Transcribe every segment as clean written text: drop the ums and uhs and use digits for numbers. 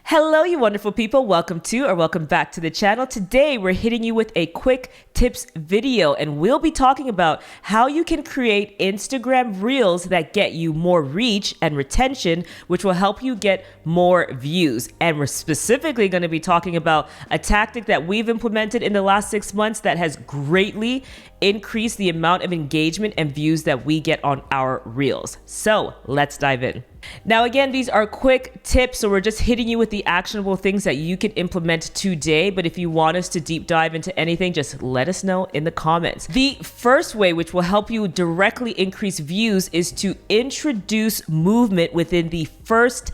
Hello, you wonderful people. Welcome back to the channel. Today, we're hitting you with a quick tips video, and we'll be talking about how you can create Instagram Reels that get you more reach and retention, which will help you get more views. And we're specifically going to be talking about a tactic that we've implemented in the last 6 months that has greatly increased the amount of engagement and views that we get on our Reels. So let's dive in. Now, again, these are quick tips, so we're just hitting you with the actionable things that you can implement today. But if you want us to deep dive into anything, just let us know in the comments. The first way, which will help you directly increase views, is to introduce movement within the first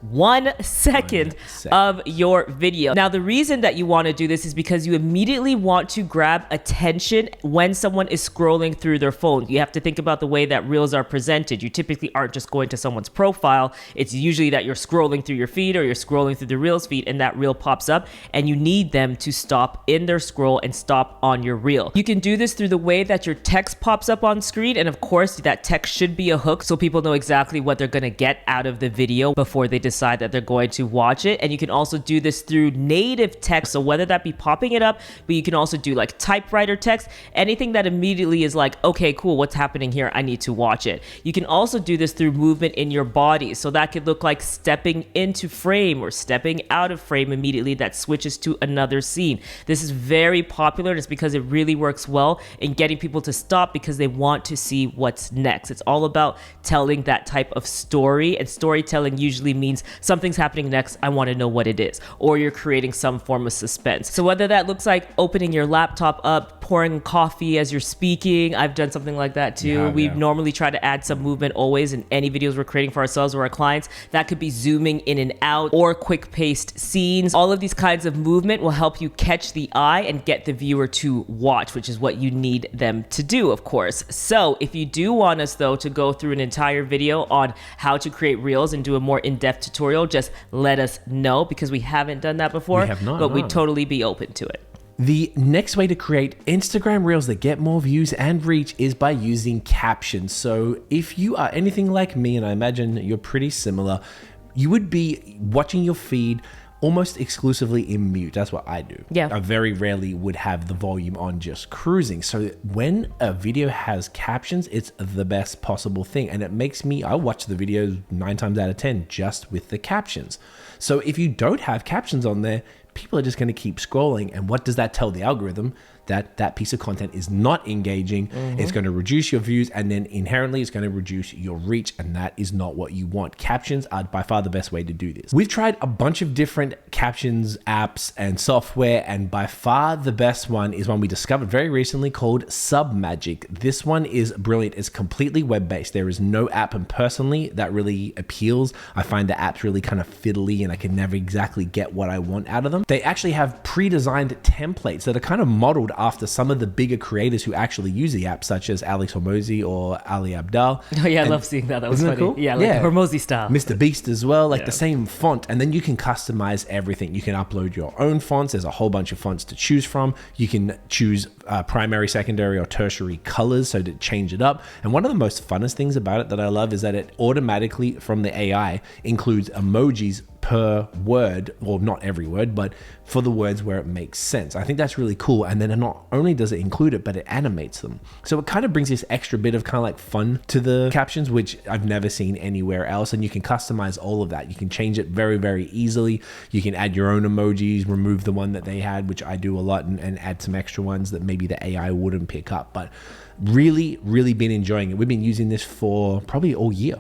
1 second of your video. Now, the reason that you want to do this is because you immediately want to grab attention when someone is scrolling through their phone. You have to think about the way that Reels are presented. You typically aren't just going to someone's profile. It's usually that you're scrolling through your feed or you're scrolling through the Reels feed, and that Reel pops up, and you need them to stop in their scroll and stop on your Reel. You can do this through the way that your text pops up on screen, and of course, that text should be a hook so people know exactly what they're going to get out of the video before they decide that they're going to watch it. And you can also do this through native text, so whether that be popping it up, but you can also do like typewriter text, anything that immediately is like, okay, cool, what's happening here? I need to watch it. You can also do this through movement in your body, so that could look like stepping into frame or stepping out of frame immediately that switches to another scene. This is very popular, and it's because it really works well in getting people to stop because they want to see what's next. It's all about telling that type of story, and storytelling usually means something's happening next, I want to know what it is, or you're creating some form of suspense. So whether that looks like opening your laptop up, pouring coffee as you're speaking, I've done something like that too. We normally try to add some movement always in any videos we're creating for ourselves or our clients. That could be zooming in and out or quick paced scenes. All of these kinds of movement will help you catch the eye and get the viewer to watch, which is what you need them to do, of course. So if you do want us though to go through an entire video on how to create Reels and do a more in-depth tutorial, just let us know, because we haven't done that before. We have not, but we'd totally be open to it. The next way to create Instagram Reels that get more views and reach is by using captions. So if you are anything like me, and I imagine you're pretty similar, you would be watching your feed almost exclusively in mute. That's what I do. Yeah. I very rarely would have the volume on, just cruising. So when a video has captions, it's the best possible thing. And it makes me, I watch the videos 9 times out of 10 just with the captions. So if you don't have captions on there, people are just going to keep scrolling. And what does that tell the algorithm? That that piece of content is not engaging. It's going to reduce your views, and then inherently it's going to reduce your reach, and that is not what you want. Captions are by far the best way to do this. We've tried a bunch of different captions apps and software, and by far the best one is one we discovered very recently called Submagic. This one is brilliant. It's completely web-based. There is no app, and personally that really appeals. I find the apps really kind of fiddly, and I can never exactly get what I want out of them. They actually have pre-designed templates that are kind of modeled after some of the bigger creators who actually use the app, such as Alex Hormozi or Ali Abdaal. Oh yeah, I love seeing that. That was funny. Cool? Yeah, like Hormozi style. Mr. Beast as well, like the same font. And then you can customize everything. You can upload your own fonts. There's a whole bunch of fonts to choose from. You can choose primary, secondary, or tertiary colors, so to change it up. And one of the most funnest things about it that I love is that it automatically, from the AI, includes emojis per word, or not every word, but for the words where it makes sense. I think that's really cool. And then not only does it include it, but it animates them. So it kind of brings this extra bit of kind of like fun to the captions, which I've never seen anywhere else. And you can customize all of that. You can change it very, very easily. You can add your own emojis, remove the one that they had, which I do a lot, and add some extra ones that maybe the AI wouldn't pick up. But really, really been enjoying it. We've been using this for probably all year,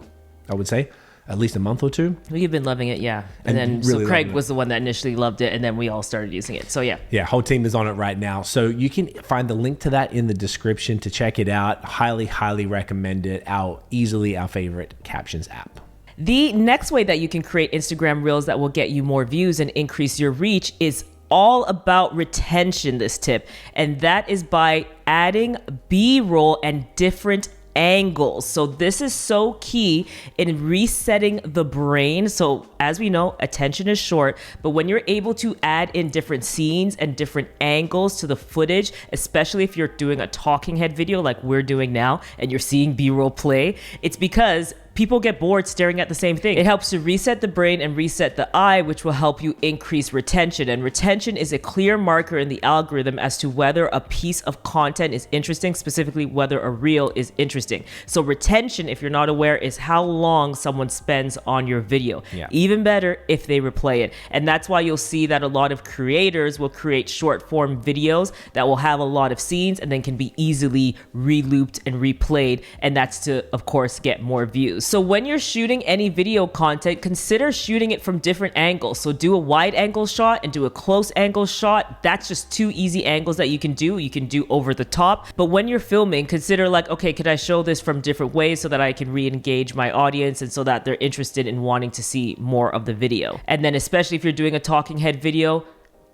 I would say. At least a month or two. We've been loving it, yeah. And then really, so Craig was the one that initially loved it, and then we all started using it. So yeah. Yeah, whole team is on it right now. So you can find the link to that in the description to check it out. Highly, highly recommend it. Easily our favorite captions app. The next way that you can create Instagram Reels that will get you more views and increase your reach is all about retention, this tip. And that is by adding B-roll and different angles. So this is so key in resetting the brain. So as we know, attention is short, but when you're able to add in different scenes and different angles to the footage, especially if you're doing a talking head video like we're doing now and you're seeing B-roll play, it's because people get bored staring at the same thing. It helps to reset the brain and reset the eye, which will help you increase retention. And retention is a clear marker in the algorithm as to whether a piece of content is interesting, specifically whether a reel is interesting. So retention, if you're not aware, is how long someone spends on your video. Even better if they replay it. And that's why you'll see that a lot of creators will create short form videos that will have a lot of scenes and then can be easily re-looped and replayed. And that's to, of course, get more views. So when you're shooting any video content, consider shooting it from different angles. So do a wide angle shot and do a close angle shot. That's just two easy angles that you can do. You can do over the top. But when you're filming, consider like, okay, could I show this from different ways so that I can re-engage my audience and so that they're interested in wanting to see more of the video. And then especially if you're doing a talking head video,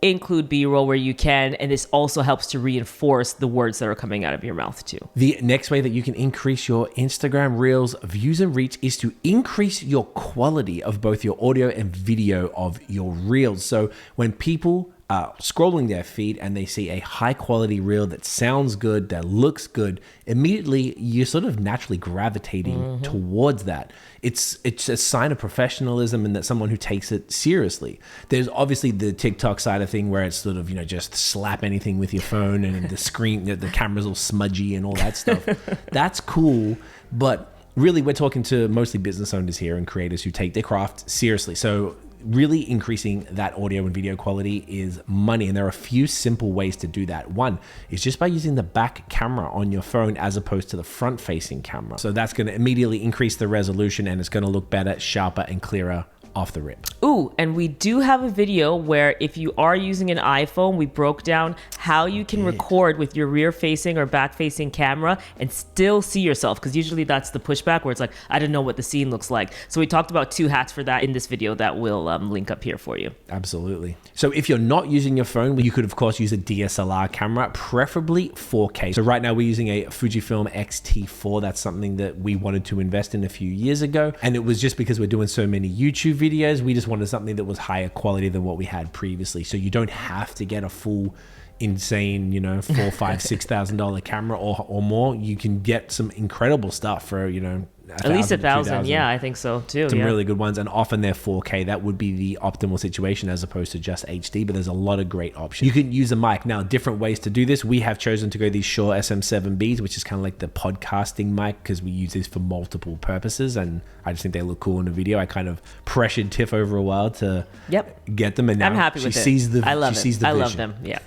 include B-roll where you can, and this also helps to reinforce the words that are coming out of your mouth too. The next way that you can increase your Instagram Reels views and reach is to increase your quality of both your audio and video of your Reels. So when people are scrolling their feed and they see a high quality reel that sounds good, that looks good, immediately you're sort of naturally gravitating towards that. It's a sign of professionalism and that someone who takes it seriously. There's obviously the TikTok side of thing where it's sort of, just slap anything with your phone and the screen, the camera's all smudgy and all that stuff. That's cool, but really we're talking to mostly business owners here and creators who take their craft seriously. So really increasing that audio and video quality is money. And there are a few simple ways to do that. One is just by using the back camera on your phone as opposed to the front facing camera. So that's going to immediately increase the resolution and it's going to look better, sharper and clearer off the rip. Ooh, and we do have a video where if you are using an iPhone, we broke down how you can record with your rear facing or back facing camera and still see yourself, because usually that's the pushback where it's like, I don't know what the scene looks like. So we talked about 2 hacks for that in this video that we'll link up here for you. Absolutely. So if you're not using your phone, you could of course use a DSLR camera, preferably 4K. So right now we're using a Fujifilm X-T4. That's something that we wanted to invest in a few years ago. And it was just because we're doing so many YouTube videos, we just wanted something that was higher quality than what we had previously. So you don't have to get a full insane, $4,000, $5,000, $6,000 camera or more. You can get some incredible stuff for, at least 1,000. Yeah, I think so too. Some really good ones, and often they're 4K. That would be the optimal situation as opposed to just HD, but there's a lot of great options. You can use a mic. Now, different ways to do this. We have chosen to go these Shure SM7Bs, which is kind of like the podcasting mic because we use this for multiple purposes, and I just think they look cool in the video. I kind of pressured Tiff over a while to get them, and now I'm happy with it. I love it. I love them. Yeah.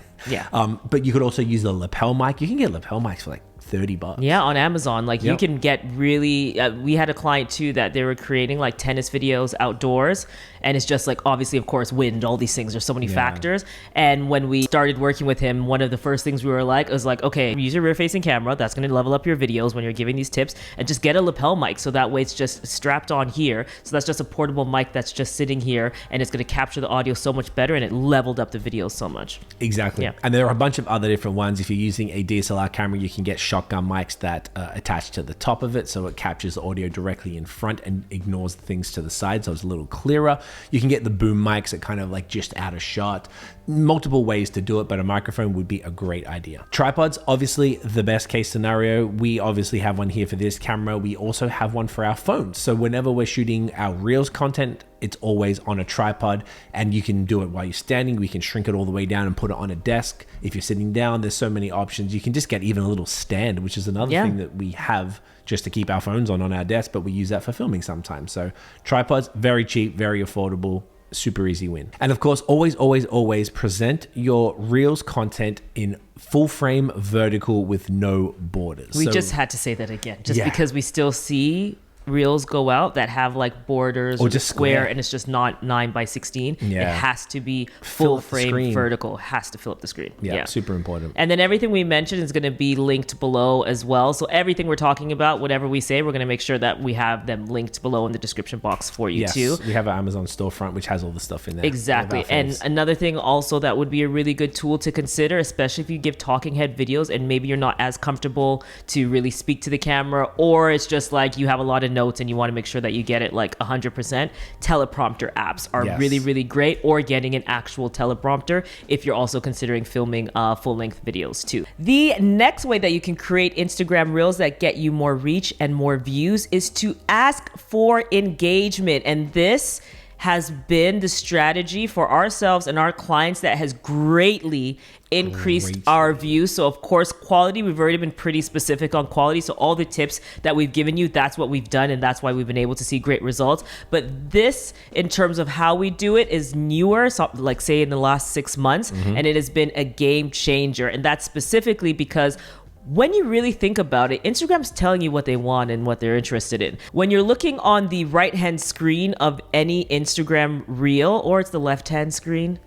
But you could also use the lapel mic. You can get lapel mics for like $30. Yeah, on Amazon. You can get really we had a client too that they were creating like tennis videos outdoors, and it's just like, obviously, of course, wind, all these things, there's so many factors. And when we started working with him, one of the first things we were like was like, okay, use your rear facing camera. That's going to level up your videos when you're giving these tips, and just get a lapel mic so that way it's just strapped on here. So that's just a portable mic that's just sitting here, and it's going to capture the audio so much better, and it leveled up the video so much. Exactly. Yeah. And there are a bunch of other different ones. If you're using a DSLR camera, you can get shotgun mics that attach to the top of it, so it captures the audio directly in front and ignores things to the side, so it's a little clearer. You can get the boom mics that kind of like just out of shot. Multiple ways to do it, but a microphone would be a great idea. Tripods, obviously the best case scenario. We obviously have one here for this camera. We also have one for our phones. So whenever we're shooting our Reels content, it's always on a tripod, and you can do it while you're standing. We can shrink it all the way down and put it on a desk. If you're sitting down, there's so many options. You can just get even a little stand, which is another thing that we have just to keep our phones on our desk, but we use that for filming sometimes. So tripods, very cheap, very affordable, super easy win. And of course, always present your Reels content in full frame vertical with no borders. We just had to say that again, because we still see Reels go out that have like borders or just square, and it's just not 9:16. It has to be full frame vertical, has to fill up the screen. Super important. And then everything we mentioned is going to be linked below as well. So everything we're talking about, whatever we say, we're going to make sure that we have them linked below in the description box for you too. We have an Amazon storefront which has all the stuff in there. Exactly. And another thing also that would be a really good tool to consider, especially if you give talking head videos and maybe you're not as comfortable to really speak to the camera, or it's just like you have a lot of notes and you want to make sure that you get it like 100%, teleprompter apps are Yes. really, really great, or getting an actual teleprompter if you're also considering filming full-length videos too. The next way that you can create Instagram Reels that get you more reach and more views is to ask for engagement. And this has been the strategy for ourselves and our clients that has greatly increased our views. So of course, quality, we've already been pretty specific on quality. So all the tips that we've given you, that's what we've done. And that's why we've been able to see great results. But this, in terms of how we do it, is newer, so like say in the last 6 months, and it has been a game changer. And that's specifically because when you really think about it, Instagram's telling you what they want and what they're interested in. When you're looking on the right-hand screen of any Instagram reel, or it's the left-hand screen,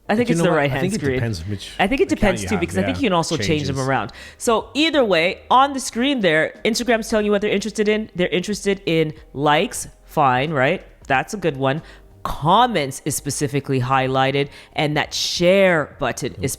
I think it's the right-hand screen. I think it depends too, because I think you can also change them around. So either way, on the screen there, Instagram's telling you what they're interested in. They're interested in likes, fine, right? That's a good one. Comments is specifically highlighted, and that share button is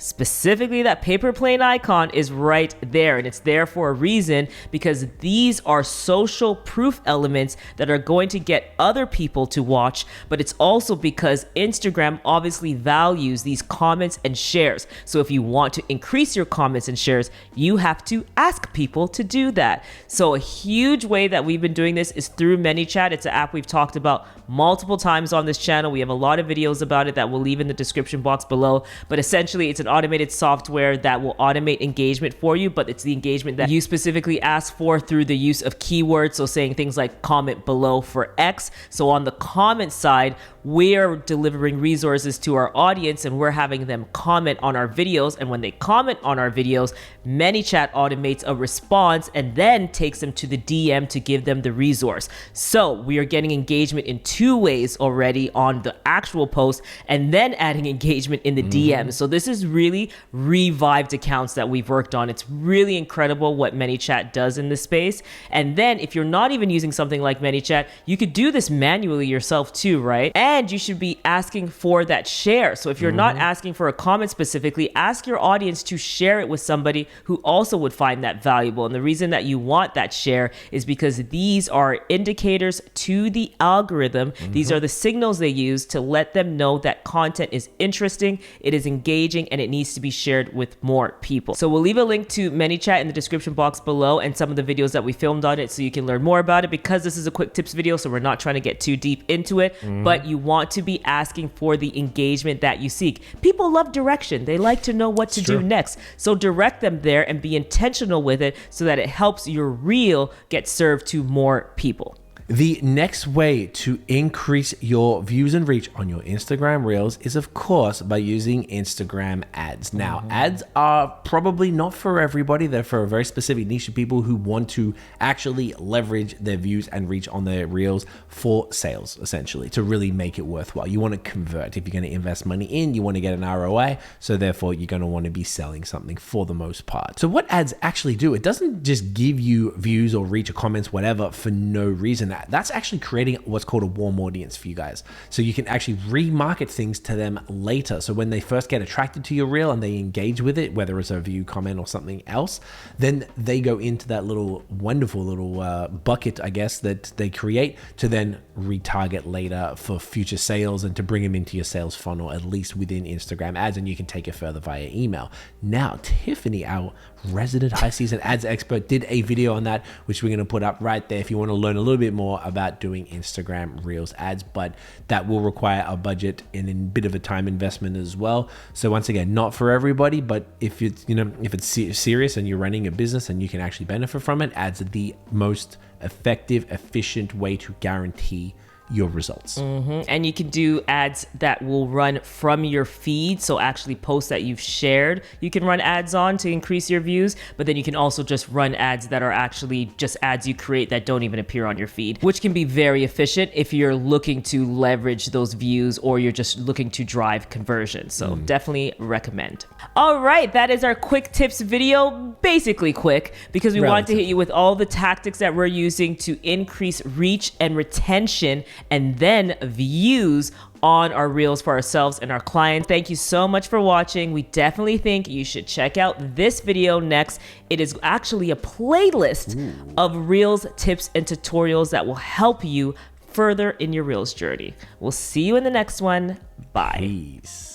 specifically that paper plane icon is right there, and it's there for a reason, because these are social proof elements that are going to get other people to watch. But it's also because Instagram obviously values these comments and shares. So if you want to increase your comments and shares, you have to ask people to do that. So a huge way that we've been doing this is through ManyChat. It's an app we've talked about multiple times on this channel. We have a lot of videos about it that we'll leave in the description box below. But essentially, it's an automated software that will automate engagement for you, but it's the engagement that you specifically ask for through the use of keywords. So saying things like comment below for X. So on the comment side, we're delivering resources to our audience and we're having them comment on our videos. And when they comment on our videos, ManyChat automates a response and then takes them to the DM to give them the resource. So we are getting engagement in 2 ways already on the actual post, and then adding engagement in the DM. So this is really revived accounts that we've worked on. It's really incredible what ManyChat does in this space. And then if you're not even using something like ManyChat, you could do this manually yourself too, right? And you should be asking for that share. So if you're not asking for a comment specifically, ask your audience to share it with somebody who also would find that valuable. And the reason that you want that share is because these are indicators to the algorithm. These are the signals they use to let them know that content is interesting, it is engaging, and it needs to be shared with more people. So we'll leave a link to ManyChat in the description box below and some of the videos that we filmed on it so you can learn more about it, because this is a quick tips video, so we're not trying to get too deep into it, but you want to be asking for the engagement that you seek. People love direction. They like to know what to do next. So direct them there and be intentional with it so that it helps your reel get served to more people. The next way to increase your views and reach on your Instagram Reels is, of course, by using Instagram ads. Now, ads are probably not for everybody. They're for a very specific niche of people who want to actually leverage their views and reach on their Reels for sales, essentially, to really make it worthwhile. You want to convert. If you're going to invest money in, you want to get an ROI. So therefore, you're going to want to be selling something for the most part. So what ads actually do, it doesn't just give you views or reach or comments, whatever, for no reason. That's actually creating what's called a warm audience for you guys. So you can actually remarket things to them later. So when they first get attracted to your reel and they engage with it, whether it's a view, comment, or something else, then they go into that little wonderful little bucket, I guess, that they create to then retarget later for future sales and to bring them into your sales funnel, at least within Instagram ads, and you can take it further via email. Now, Tiffany, our resident high season ads expert, did a video on that, which we're going to put up right there if you want to learn a little bit more about doing Instagram Reels ads, but that will require a budget and a bit of a time investment as well. So once again, not for everybody, but if it's, if it's serious and you're running a business and you can actually benefit from it, ads are the most effective, efficient way to guarantee your results. And you can do ads that will run from your feed. So actually posts that you've shared, you can run ads on to increase your views, but then you can also just run ads that are actually just ads you create that don't even appear on your feed, which can be very efficient if you're looking to leverage those views or you're just looking to drive conversion. So definitely recommend. All right, that is our quick tips video. Basically quick, because we wanted to hit you with all the tactics that we're using to increase reach and retention and then views on our reels for ourselves and our clients. Thank you so much for watching. We definitely think you should check out this video next. It is actually a playlist of reels, tips, and tutorials that will help you further in your reels journey. We'll see you in the next one. Bye. Peace.